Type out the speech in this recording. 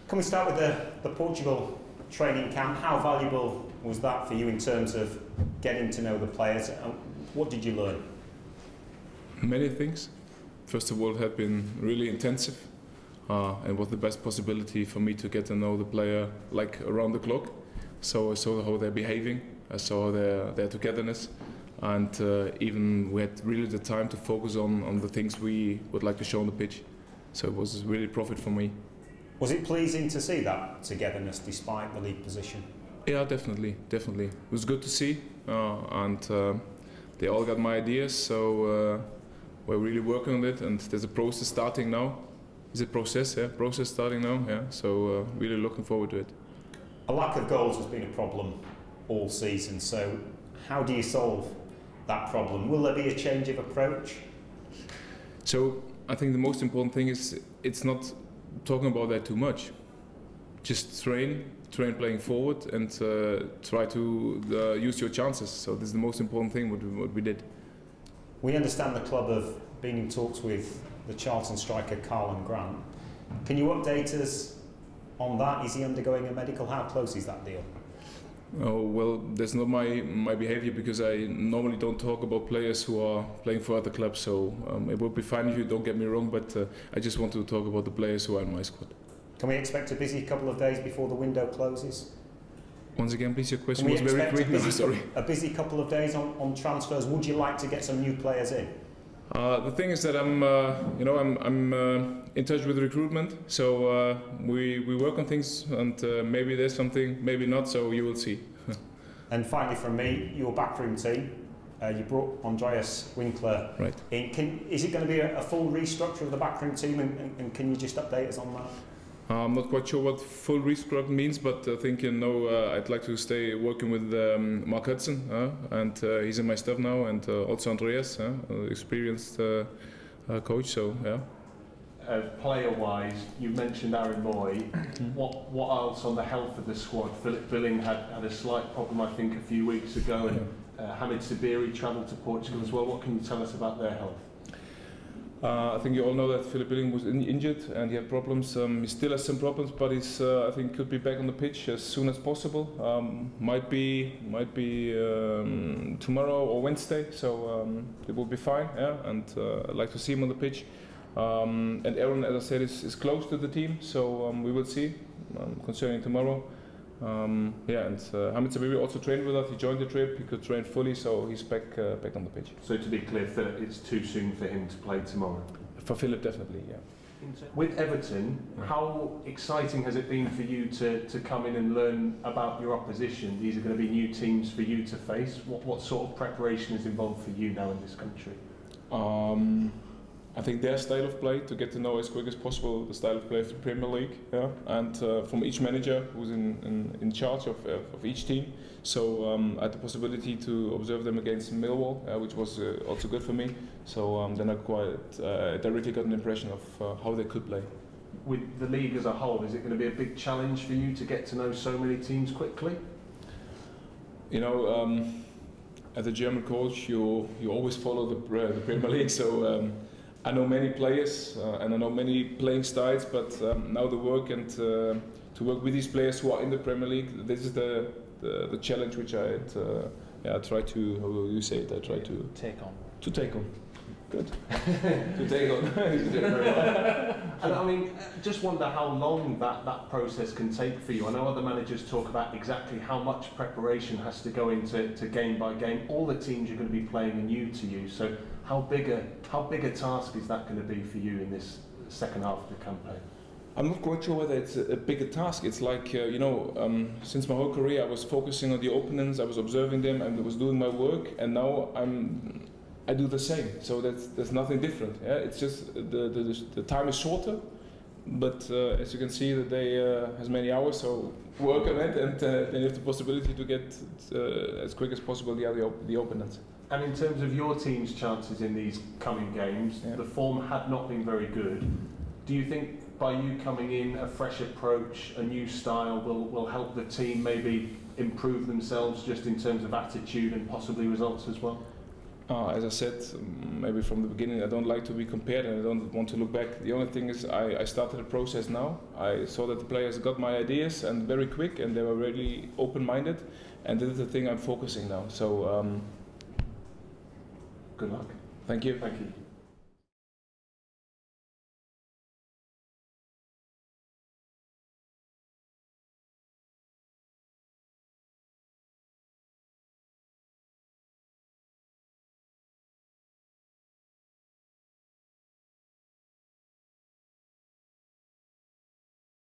Can we start with the Portugal training camp? How valuable was that for you in terms of getting to know the players? What did you learn? Many things. First of all, it had been really intensive and was the best possibility for me to get to know the player like around the clock. So I saw how they're behaving, I saw their togetherness, and even we had really the time to focus on the things we would like to show on the pitch. So it was really a profit for me. Was it pleasing to see that togetherness despite the league position? Yeah, definitely. It was good to see, and they all got my ideas, so we're really working on it, and there's a process starting now. Is it process? Yeah, process starting now. Yeah, so really looking forward to it. A lack of goals has been a problem all season, so how do you solve that problem? Will there be a change of approach? So I think the most important thing is it's not talking about that too much. Just train playing forward, and try to use your chances. So this is the most important thing what we did. We understand the club have been in talks with the Charlton striker Karlan Grant. Can you update us on that? Is he undergoing a medical? How close is that deal? Oh, well, that's not my behavior, because I normally don't talk about players who are playing for other clubs, so it would be fine if you don't get me wrong, but I just want to talk about the players who are in my squad. Can we expect a busy couple of days before the window closes? Once again, please, your question was very quick. Sorry. A busy couple of days on transfers. Would you like to get some new players in? The thing is that I'm in touch with recruitment, so we work on things, and maybe there's something, maybe not. So you will see. And finally, from me, your backroom team. You brought Andreas Winkler in. Is it going to be a full restructure of the backroom team, and can you just update us on that? I'm not quite sure what full restructure means, but I think I'd like to stay working with Mark Hudson, and he's in my staff now, and also Andreas, experienced coach. So yeah. Player-wise, you mentioned Aaron Moy. What else on the health of the squad? Philip Billing had a slight problem, I think, a few weeks ago, and Hamid Sabiri travelled to Portugal as well. What can you tell us about their health? I think you all know that Philip Billing was injured and he had problems. He still has some problems, but he's I think could be back on the pitch as soon as possible. Might be tomorrow or Wednesday, so it will be fine. Yeah, and I'd like to see him on the pitch. And Aaron, as I said, is close to the team, so we will see concerning tomorrow. Yeah, and Hamid Sabiri also trained with us. He joined the trip. He could train fully, so he's back on the pitch. So to be clear, Philip, it's too soon for him to play tomorrow. For Philip, definitely, yeah. With Everton, how exciting has it been for you to come in and learn about your opposition? These are going to be new teams for you to face. What sort of preparation is involved for you now in this country? I think their style of play, to get to know as quick as possible the style of play of the Premier League, yeah, and from each manager who's in charge of each team. So I had the possibility to observe them against Millwall, which was also good for me. So then I directly got an impression of how they could play. With the league as a whole, is it going to be a big challenge for you to get to know so many teams quickly? You know, as a German coach, you always follow the Premier League. So I know many players and I know many playing styles, but now the work and to work with these players who are in the Premier League, this is the challenge which I try to, how will you say it? I try to take on. To take on. Good. To take on. And I mean, just wonder how long that process can take for you. I know other managers talk about exactly how much preparation has to go into game by game. All the teams you're going to be playing are new to you, so how big a task is that going to be for you in this second half of the campaign? I'm not quite sure whether it's a bigger task. It's like, since my whole career I was focusing on the opponents, I was observing them and I was doing my work, and now I do the same. So there's nothing different. Yeah? It's just the time is shorter, but as you can see, the day has many hours, so work on it, and then you have the possibility to get as quick as possible the opponents. And in terms of your team's chances in these coming games, the form had not been very good. Do you think by you coming in, a fresh approach, a new style will help the team maybe improve themselves just in terms of attitude and possibly results as well? As I said, maybe from the beginning, I don't like to be compared and I don't want to look back. The only thing is I started a process now. I saw that the players got my ideas and very quick, and they were really open-minded, and this is the thing I'm focusing now. So, good luck. Thank you. Thank you.